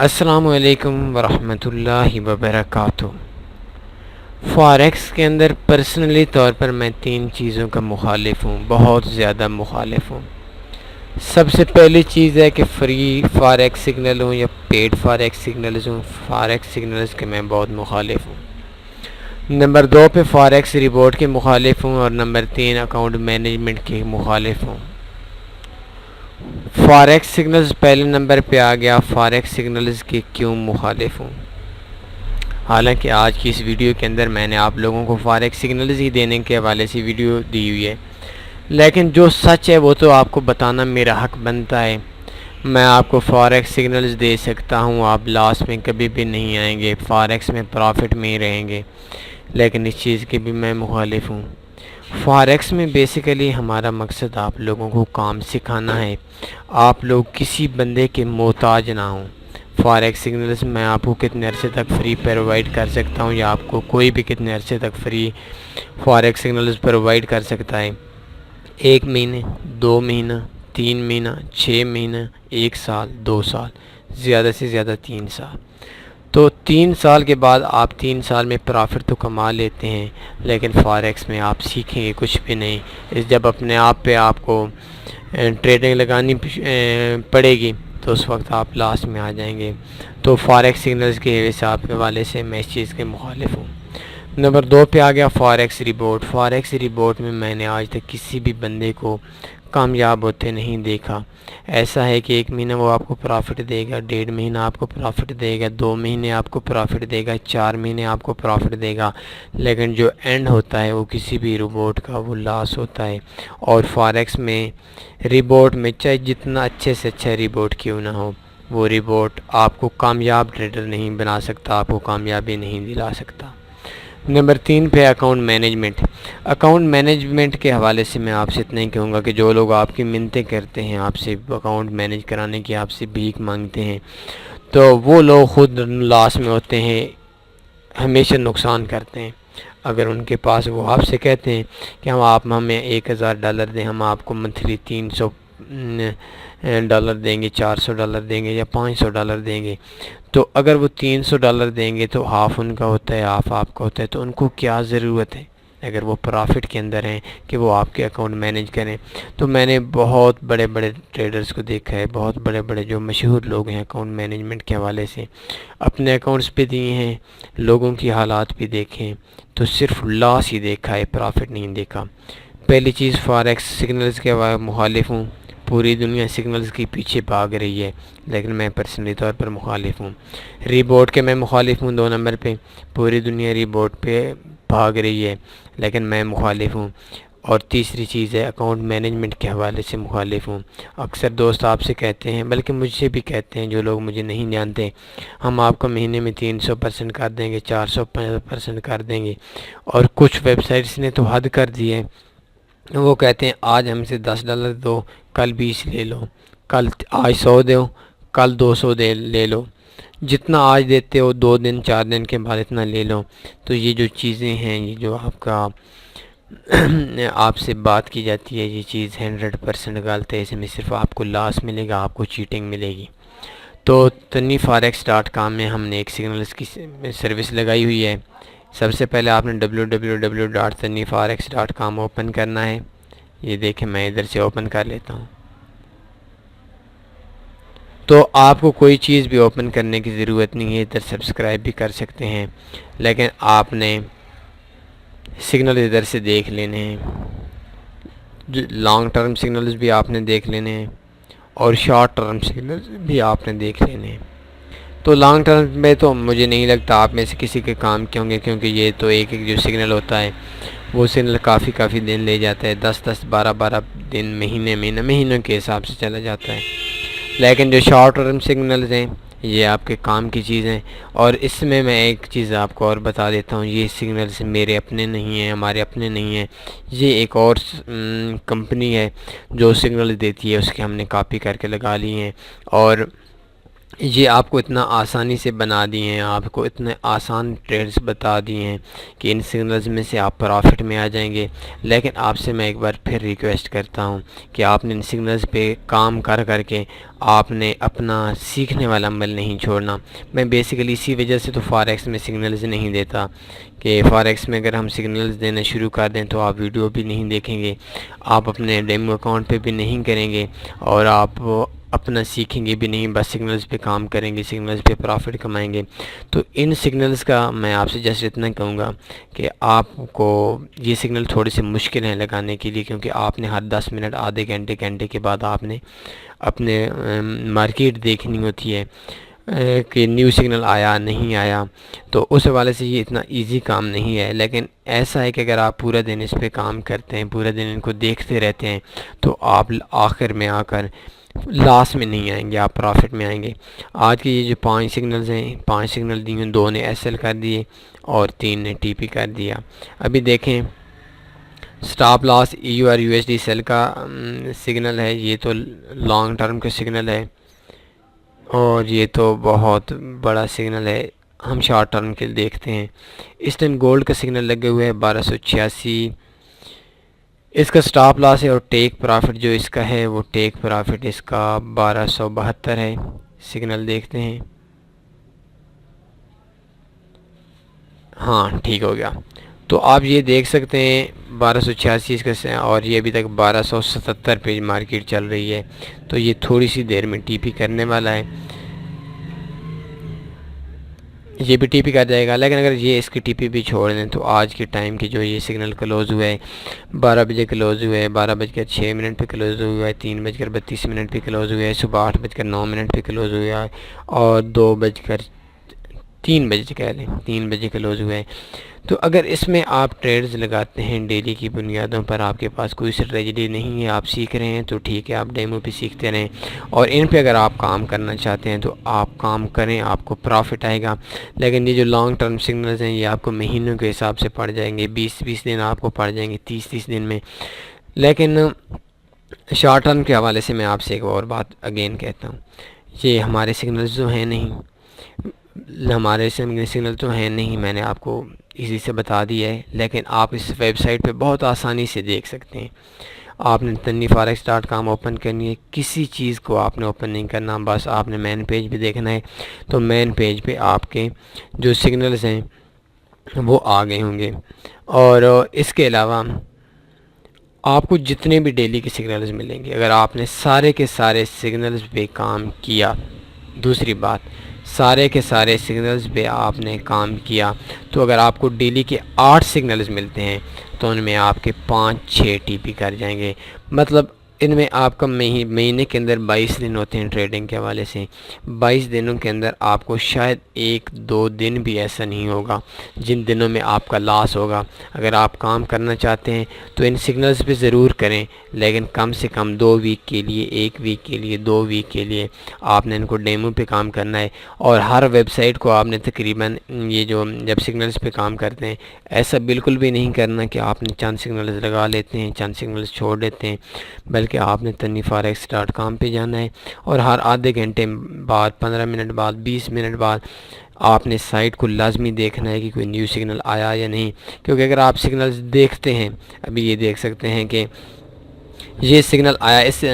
السلام علیکم ورحمۃ اللہ وبرکاتہ۔ فاریکس کے اندر پرسنلی طور پر میں 3 چیزوں کا مخالف ہوں، بہت زیادہ مخالف ہوں۔ سب سے پہلی چیز ہے کہ فری فاریکس سگنل ہوں یا پیڈ فاریکس سگنلز ہوں، فاریکس سگنلز کے میں بہت مخالف ہوں۔ نمبر 2 پہ فاریکس ریبورٹ کے مخالف ہوں، اور نمبر 3 اکاؤنٹ مینجمنٹ کے مخالف ہوں۔ فاریکس سگنلز پہلے نمبر پہ آ گیا، فاریکس سگنلز کے کیوں مخالف ہوں؟ حالانکہ آج کی اس ویڈیو کے اندر میں نے آپ لوگوں کو فاریکس سگنلز ہی دینے کے حوالے سے ویڈیو دی ہوئی ہے، لیکن جو سچ ہے وہ تو آپ کو بتانا میرا حق بنتا ہے۔ میں آپ کو فاریکس سگنلز دے سکتا ہوں، آپ لاس میں کبھی بھی نہیں آئیں گے، فاریکس میں پرافٹ میں ہی رہیں گے، لیکن اس چیز کے بھی میں مخالف ہوں۔ فاریکس میں بیسیکلی ہمارا مقصد آپ لوگوں کو کام سکھانا ہے، آپ لوگ کسی بندے کے محتاج نہ ہوں۔ فاریکس سگنلز میں آپ کو کتنے عرصے تک فری پرووائڈ کر سکتا ہوں، یا آپ کو کوئی بھی کتنے عرصے تک فری فاریکس سگنلز پرووائڈ کر سکتا ہے؟ 1 مہینے، 2 مہینہ، 3 مہینہ، 6 مہینہ، 1 سال، 2 سال، زیادہ سے زیادہ 3 سال۔ تو 3 سال کے بعد آپ 3 سال میں پرافٹ تو کما لیتے ہیں، لیکن فاریکس میں آپ سیکھیں گے کچھ بھی نہیں۔ جب اپنے آپ پہ آپ کو ٹریڈنگ لگانی پڑے گی تو اس وقت آپ لاس میں آ جائیں گے۔ تو فاریکس سگنلز کے حساب کے حوالے سے میں اس چیز کے مخالف ہوں۔ نمبر 2 پہ آ گیا فاریکس ریبورٹ۔ فاریکس ریبورٹ میں میں نے آج تک کسی بھی بندے کو کامیاب ہوتے نہیں دیکھا۔ ایسا ہے کہ 1 مہینہ وہ آپ کو پرافٹ دے گا، 1.5 مہینہ آپ کو پرافٹ دے گا، 2 مہینے آپ کو پرافٹ دے گا، 4 مہینے آپ کو پرافٹ دے گا، لیکن جو اینڈ ہوتا ہے وہ کسی بھی ریبورٹ کا وہ لاس ہوتا ہے۔ اور فاریکس میں ریبورٹ میں چاہے جتنا اچھے سے اچھا ریبورٹ کیوں نہ ہو، وہ ریبورٹ آپ کو کامیاب ٹریڈر نہیں بنا سکتا، آپ کو کامیابی نہیں دلا سکتا۔ نمبر 3 پہ اکاؤنٹ مینجمنٹ۔ اکاؤنٹ مینجمنٹ کے حوالے سے میں آپ سے اتنا ہی کہوں گا کہ جو لوگ آپ کی منتیں کرتے ہیں، آپ سے اکاؤنٹ مینیج کرانے کی آپ سے بھیک مانگتے ہیں، تو وہ لوگ خود لاس میں ہوتے ہیں، ہمیشہ نقصان کرتے ہیں۔ اگر ان کے پاس وہ آپ سے کہتے ہیں کہ آپ ہمیں $1000 دیں، ہم آپ کو منتھلی $300 دیں گے، $400 دیں گے، یا $500 دیں گے، تو اگر وہ $300 دیں گے تو ہاف ان کا ہوتا ہے، ہاف آپ کا ہوتا ہے، تو ان کو کیا ضرورت ہے اگر وہ پرافٹ کے اندر ہیں کہ وہ آپ کے اکاؤنٹ مینیج کریں؟ تو میں نے بہت بڑے بڑے ٹریڈرز کو دیکھا ہے، بہت بڑے بڑے جو مشہور لوگ ہیں اکاؤنٹ مینجمنٹ کے حوالے سے، اپنے اکاؤنٹس پہ دیے ہیں، لوگوں کی حالات بھی دیکھیں، تو صرف لاس ہی دیکھا ہے، پرافٹ نہیں دیکھا۔ پہلی چیز فاریکس سگنلز کے مخالف ہوں۔ پوری دنیا سگنلز کے پیچھے بھاگ رہی ہے، لیکن میں پرسنلی طور پر مخالف ہوں۔ ریبورٹ کے میں مخالف ہوں 2 نمبر پہ، پوری دنیا ریبورٹ پہ بھاگ رہی ہے، لیکن میں مخالف ہوں۔ اور تیسری چیز ہے اکاؤنٹ مینجمنٹ کے حوالے سے مخالف ہوں۔ اکثر دوست آپ سے کہتے ہیں، بلکہ مجھ سے بھی کہتے ہیں جو لوگ مجھے نہیں جانتے، ہم آپ کو مہینے میں 300% کر دیں گے، 400% کر دیں گے، اور کچھ ویب سائٹس نے تو حد کر دی ہے، وہ کہتے ہیں آج ہم سے $10 دو، کل 20 لے لو، آج 100 دو، کل 200 لے لو، جتنا آج دیتے ہو 2 دن 4 دن کے بعد اتنا لے لو۔ تو یہ جو چیزیں ہیں، یہ جو آپ کا آپ سے بات کی جاتی ہے، یہ چیز 100% غلط ہے، اس میں صرف آپ کو لاس ملے گا، آپ کو چیٹنگ ملے گی۔ تو TanniForex.com میں ہم نے ایک سگنلز کی سروس لگائی ہوئی ہے۔ سب سے پہلے آپ نے www.TanniForex.com اوپن کرنا ہے۔ یہ دیکھیں میں ادھر سے اوپن کر لیتا ہوں۔ تو آپ کو کوئی چیز بھی اوپن کرنے کی ضرورت نہیں ہے، ادھر سبسکرائب بھی کر سکتے ہیں، لیکن آپ نے سگنل ادھر سے دیکھ لینے ہیں۔ لانگ ٹرم سگنلز بھی آپ نے دیکھ لینے ہیں، اور شارٹ ٹرم سگنلز بھی آپ نے دیکھ لینے ہیں۔ تو لانگ ٹرم میں تو مجھے نہیں لگتا آپ میں سے کسی کے کام کے ہوں گے، کیونکہ یہ تو ایک جو سگنل ہوتا ہے وہ سگنل کافی دن لے جاتا ہے، 10 12 دن، مہینوں کے حساب سے چلا جاتا ہے۔ لیکن جو شارٹ ٹرم سگنلز ہیں یہ آپ کے کام کی چیز ہیں۔ اور اس میں ایک چیز آپ کو اور بتا دیتا ہوں، یہ سگنلز میرے اپنے نہیں ہیں، ہمارے اپنے نہیں ہیں، یہ ایک اور کمپنی ہے جو سگنل دیتی ہے، اس کے ہم نے کاپی کر کے لگا لی ہیں، اور یہ آپ کو اتنا آسانی سے بنا دیے ہیں، آپ کو اتنے آسان ٹریڈز بتا دیے ہیں کہ ان سگنلز میں سے آپ پرافٹ میں آ جائیں گے۔ لیکن آپ سے میں ایک بار پھر ریکویسٹ کرتا ہوں کہ آپ نے ان سگنلز پہ کام کر کے آپ نے اپنا سیکھنے والا عمل نہیں چھوڑنا۔ میں بیسیکلی اسی وجہ سے تو فاریکس میں سگنلز نہیں دیتا کہ فاریکس میں اگر ہم سگنلز دینا شروع کر دیں تو آپ ویڈیو بھی نہیں دیکھیں گے، آپ اپنے ڈیمو اکاؤنٹ پہ بھی نہیں کریں گے، اور آپ اپنا سیکھیں گے بھی نہیں، بس سگنلز پہ کام کریں گے، سگنلز پہ پرافٹ کمائیں گے۔ تو ان سگنلز کا میں آپ سے جسٹ اتنا کہوں گا کہ آپ کو یہ سگنل تھوڑے سے مشکل ہیں لگانے کے لیے، کیونکہ آپ نے ہر 10 منٹ، آدھے گھنٹے کے بعد آپ نے اپنے مارکیٹ دیکھنی ہوتی ہے کہ نیو سگنل آیا نہیں آیا۔ تو اس حوالے سے یہ اتنا ایزی کام نہیں ہے، لیکن ایسا ہے کہ اگر آپ پورا دن اس پہ کام کرتے ہیں، پورا دن ان کو دیکھتے رہتے ہیں، تو آپ آخر میں آ کر لاس میں نہیں آئیں گے، آپ پرافٹ میں آئیں گے۔ آج کے یہ جو 5 سگنلز ہیں، 5 سگنل دیے، 2 نے ایس ایل کر دیے اور 3 نے ٹی پی کر دیا۔ ابھی دیکھیں stop loss E U R U S D sell کا سگنل ہے، یہ تو لانگ ٹرم کا سگنل ہے، اور یہ تو بہت بڑا سگنل ہے۔ ہم شارٹ ٹرم کے دیکھتے ہیں، اس ٹائم گولڈ کا سگنل لگے ہوئے ہے 1286، اس کا سٹاپ لاس ہے، اور ٹیک پرافٹ جو اس کا ہے وہ ٹیک پرافٹ اس کا 1272 ہے۔ سگنل دیکھتے ہیں، ہاں ٹھیک ہو گیا۔ تو آپ یہ دیکھ سکتے ہیں 1286 اس کا، اور یہ ابھی تک 1277 پہ مارکیٹ چل رہی ہے، تو یہ تھوڑی سی دیر میں ٹی پی کرنے والا ہے، یہ بھی ٹی پی کر جائے گا۔ لیکن اگر یہ اس کی ٹی پی بھی چھوڑ دیں تو آج کے ٹائم کی جو یہ سگنل کلوز ہوا ہے 12 بجے کلوز ہوا ہے، 12:06 پہ کلوز ہوا ہے، 3:32 پہ کلوز ہوا ہے، صبح 8:09 پہ کلوز ہوا ہے، اور 3 بجے کہہ لیں 3 بجے کلوز ہوا ہے۔ تو اگر اس میں آپ ٹریڈز لگاتے ہیں ڈیلی کی بنیادوں پر، آپ کے پاس کوئی اسٹریٹجی نہیں ہے، آپ سیکھ رہے ہیں تو ٹھیک ہے، آپ ڈیمو پہ سیکھتے رہیں، اور ان پہ اگر آپ کام کرنا چاہتے ہیں تو آپ کام کریں، آپ کو پرافٹ آئے گا۔ لیکن یہ جو لانگ ٹرم سگنلز ہیں یہ آپ کو مہینوں کے حساب سے پڑ جائیں گے، 20 دن آپ کو پڑ جائیں گے، 30 دن میں۔ لیکن شارٹ ٹرم کے حوالے سے میں آپ سے ایک اور بات اگین کہتا ہوں، یہ ہمارے سگنلز جو ہیں نہیں، ہمارے سگنل تو ہیں نہیں، میں نے آپ کو ایزی سے بتا دیا ہے، لیکن آپ اس ویب سائٹ پہ بہت آسانی سے دیکھ سکتے ہیں۔ آپ نے tanniforex.com اوپن کرنی ہے، کسی چیز کو آپ نے اوپن نہیں کرنا، بس آپ نے مین پیج بھی دیکھنا ہے، تو مین پیج پہ آپ کے جو سگنلز ہیں وہ آ گئے ہوں گے۔ اور اس کے علاوہ آپ کو جتنے بھی ڈیلی کے سگنلز ملیں گے، اگر آپ نے سارے کے سارے سگنلز پہ کام کیا، دوسری بات سارے کے سارے سگنلز پہ آپ نے کام کیا، تو اگر آپ کو ڈیلی کے 8 سگنلز ملتے ہیں تو ان میں آپ کے 5-6 ٹی پی کر جائیں گے۔ مطلب ان میں آپ کا مہینے کے اندر 22 دن ہوتے ہیں ٹریڈنگ کے حوالے سے، 22 دنوں کے اندر آپ کو شاید 1-2 دن بھی ایسا نہیں ہوگا جن دنوں میں آپ کا لاس ہوگا۔ اگر آپ کام کرنا چاہتے ہیں تو ان سگنلز پہ ضرور کریں، لیکن کم سے کم 2 ویک کے لیے، 1 ویک کے لیے، 2 ویک کے لیے آپ نے ان کو ڈیمو پہ کام کرنا ہے۔ اور ہر ویب سائٹ کو آپ نے تقریباً یہ جو جب سگنلز پہ کام کرتے ہیں ایسا بالکل بھی نہیں کرنا کہ آپ نے چند سگنلز لگا لیتے ہیں، چند سگنلز چھوڑ دیتے ہیں، بلکہ آپ نے tanniforex.com پہ جانا ہے، اور ہر آدھے گھنٹے بعد، 15 منٹ بعد، 20 منٹ بعد آپ نے سائٹ کو لازمی دیکھنا ہے کہ کوئی نیو سگنل آیا یا نہیں۔ کیونکہ اگر آپ سگنلز دیکھتے ہیں، ابھی یہ دیکھ سکتے ہیں کہ یہ سگنل آیا، اس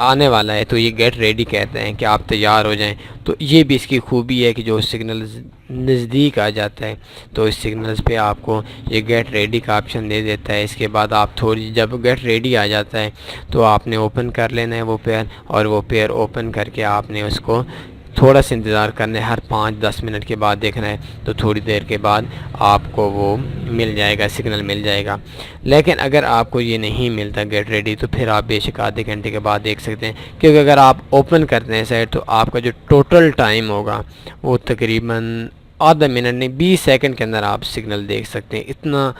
آنے والا ہے، تو یہ گیٹ ریڈی کہتے ہیں کہ آپ تیار ہو جائیں۔ تو یہ بھی اس کی خوبی ہے کہ جو سگنلز نزدیک آ جاتا ہے تو اس سگنلز پہ آپ کو یہ گیٹ ریڈی کا آپشن دے دیتا ہے۔ اس کے بعد آپ جب گیٹ ریڈی آ جاتا ہے تو آپ نے اوپن کر لینا ہے وہ پیئر، اور وہ پیئر اوپن کر کے آپ نے اس کو تھوڑا سا انتظار کرنا ہے، ہر 5-10 منٹ کے بعد دیکھنا ہے، تو تھوڑی دیر کے بعد آپ کو وہ مل جائے گا، سگنل مل جائے گا۔ لیکن اگر آپ کو یہ نہیں ملتا گیٹ ریڈی تو پھر آپ بے شک آدھے گھنٹے کے بعد دیکھ سکتے ہیں، کیونکہ اگر آپ اوپن کرتے ہیں سائٹ تو آپ کا جو ٹوٹل ٹائم ہوگا وہ تقریباً آدھا منٹ نہیں، 20 سیکنڈ کے اندر آپ سگنل دیکھ سکتے ہیں۔ اتنا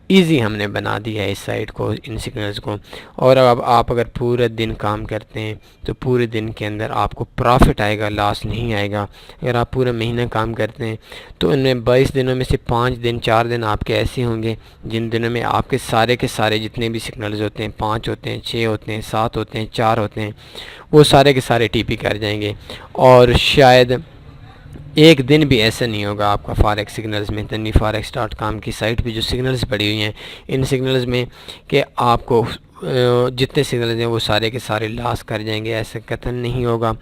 ایزی ہم نے بنا دیا ہے اس سائٹ کو، ان سگنلز کو۔ اور اب آپ اگر پورے دن کام کرتے ہیں تو پورے دن کے اندر آپ کو پرافٹ آئے گا، لاس نہیں آئے گا۔ اگر آپ پورا مہینہ کام کرتے ہیں تو ان میں 22 دنوں میں سے 5 دن 4 دن آپ کے ایسے ہوں گے جن دنوں میں آپ کے سارے جتنے بھی سگنلز ہوتے ہیں، 5 ہوتے ہیں، 6 ہوتے ہیں، 7 ہوتے ہیں، 4 ہوتے ہیں، وہ سارے کے سارے ٹی پی کر جائیں گے۔ اور شاید ایک دن بھی ایسا نہیں ہوگا آپ کا فاریکس سگنلز میں، tanveeforex.com کی سائٹ پہ جو سگنلز پڑی ہوئی ہیں ان سگنلز میں، کہ آپ کو جتنے سگنلز ہیں وہ سارے کے سارے لاس کر جائیں گے، ایسا قطعاً نہیں ہوگا۔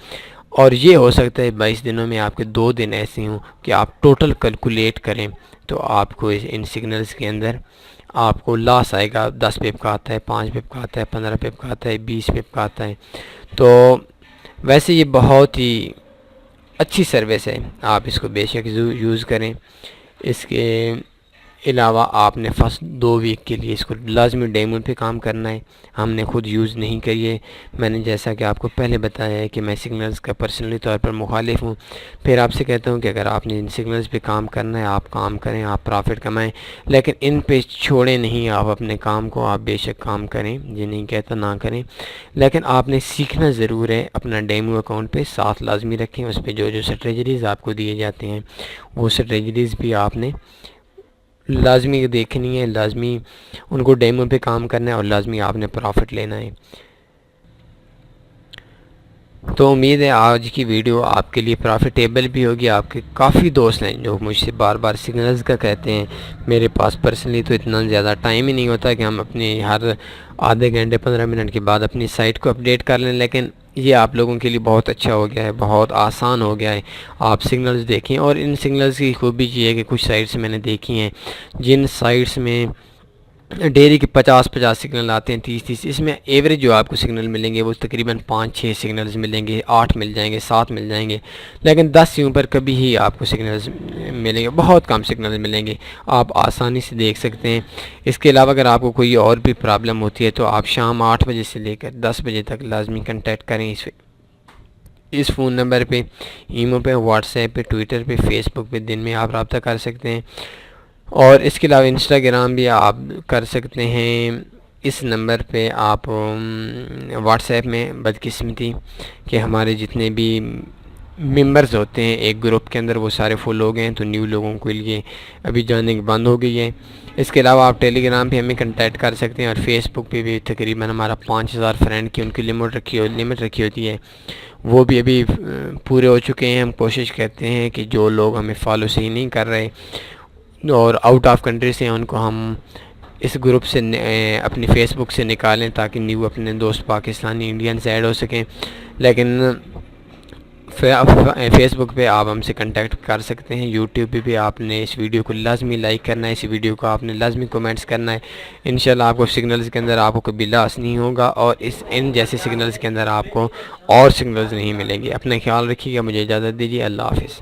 اور یہ ہو سکتا ہے 22 دنوں میں آپ کے 2 دن ایسے ہوں کہ آپ ٹوٹل کیلکولیٹ کریں تو آپ کو ان سگنلز کے اندر آپ کو لاس آئے گا۔ 10 پپ کا آتا ہے، 5 پپ کا آتا ہے، 15 پپ کا آتا ہے، 20 پپ کا آتا ہے۔ تو ویسے یہ بہت ہی اچھی سروس ہے، آپ اس کو بے شک یوز کریں۔ اس کے علاوہ آپ نے فرسٹ 2 ویک کے لیے اس کو لازمی ڈیمو پہ کام کرنا ہے، ہم نے خود یوز نہیں کری ہے۔ میں نے جیسا کہ آپ کو پہلے بتایا ہے کہ میں سگنلز کا پرسنلی طور پر مخالف ہوں، پھر آپ سے کہتا ہوں کہ اگر آپ نے ان سگنلز پہ کام کرنا ہے آپ کام کریں، آپ پرافٹ کمائیں، لیکن ان پہ چھوڑیں نہیں آپ اپنے کام کو، آپ بے شک کام کریں، یہ نہیں کہتا نہ کریں، لیکن آپ نے سیکھنا ضرور ہے۔ اپنا ڈیمو اکاؤنٹ پہ ساتھ لازمی رکھیں، اس پہ جو سٹریٹجیز آپ کو دیے جاتے ہیں وہ سٹریٹجیز بھی آپ نے لازمی دیکھنی ہے، لازمی ان کو ڈیمو پہ کام کرنا ہے، اور لازمی آپ نے پرافٹ لینا ہے۔ تو امید ہے آج کی ویڈیو آپ کے لیے پرافیٹیبل بھی ہوگی۔ آپ کے کافی دوست ہیں جو مجھ سے بار بار سگنلز کا کہتے ہیں، میرے پاس پرسنلی تو اتنا زیادہ ٹائم ہی نہیں ہوتا کہ ہم اپنے ہر آدھے گھنٹے 15 منٹ کے بعد اپنی سائٹ کو اپڈیٹ کر لیں، لیکن یہ آپ لوگوں کے لیے بہت اچھا ہو گیا ہے، بہت آسان ہو گیا ہے۔ آپ سگنلز دیکھیں، اور ان سگنلز کی خوبی یہ ہے کہ کچھ سائٹس میں نے دیکھی ہیں جن سائٹس میں ڈیری کے 50 سگنل آتے ہیں، 30، اس میں ایوریج جو آپ کو سگنل ملیں گے وہ تقریباً 5-6 سگنلز ملیں گے، 8 مل جائیں گے، 7 مل جائیں گے، لیکن 10 سے اوپر کبھی ہی آپ کو سگنلز ملیں گے، بہت کم سگنلز ملیں گے، آپ آسانی سے دیکھ سکتے ہیں۔ اس کے علاوہ اگر آپ کو کوئی اور بھی پرابلم ہوتی ہے تو آپ شام 8 بجے سے لے کر 10 بجے تک لازمی کنٹیکٹ کریں اس فون نمبر پہ، ایمو پہ، واٹس ایپ پہ، ٹویٹر پہ، فیس بک پہ دن میں آپ رابطہ کر سکتے ہیں۔ اور اس کے علاوہ انسٹاگرام بھی آپ کر سکتے ہیں اس نمبر پہ۔ آپ واٹس ایپ میں بدقسمتی کہ ہمارے جتنے بھی ممبرز ہوتے ہیں ایک گروپ کے اندر وہ سارے فل ہو گئے ہیں، تو نیو لوگوں کے لیے ابھی جانے کی بند ہو گئی ہے۔ اس کے علاوہ آپ ٹیلی گرام پہ ہمیں کنٹیکٹ کر سکتے ہیں، اور فیس بک پہ بھی تقریباً ہمارا 5000 فرینڈ کی ان کی لمٹ رکھی ہوتی ہے، وہ بھی ابھی پورے ہو چکے ہیں۔ ہم کوشش کرتے ہیں کہ جو لوگ ہمیں فالو صحیح نہیں کر رہے اور آؤٹ آف کنٹری سے ان کو ہم اس گروپ سے اپنی فیس بک سے نکالیں تاکہ نیو اپنے دوست پاکستانی انڈین سے ایڈ ہو سکیں۔ لیکن فیس بک پہ آپ ہم سے کنٹیکٹ کر سکتے ہیں۔ یوٹیوب پہ بھی آپ نے اس ویڈیو کو لازمی لائک کرنا ہے، اس ویڈیو کو آپ نے لازمی کومنٹس کرنا ہے۔ انشاءاللہ آپ کو سگنلز کے اندر آپ کو کبھی لاس نہیں ہوگا، اور ان جیسے سگنلز کے اندر آپ کو اور سگنلز نہیں ملیں گے۔ اپنا خیال رکھیے گا، مجھے اجازت دیجیے، اللہ حافظ۔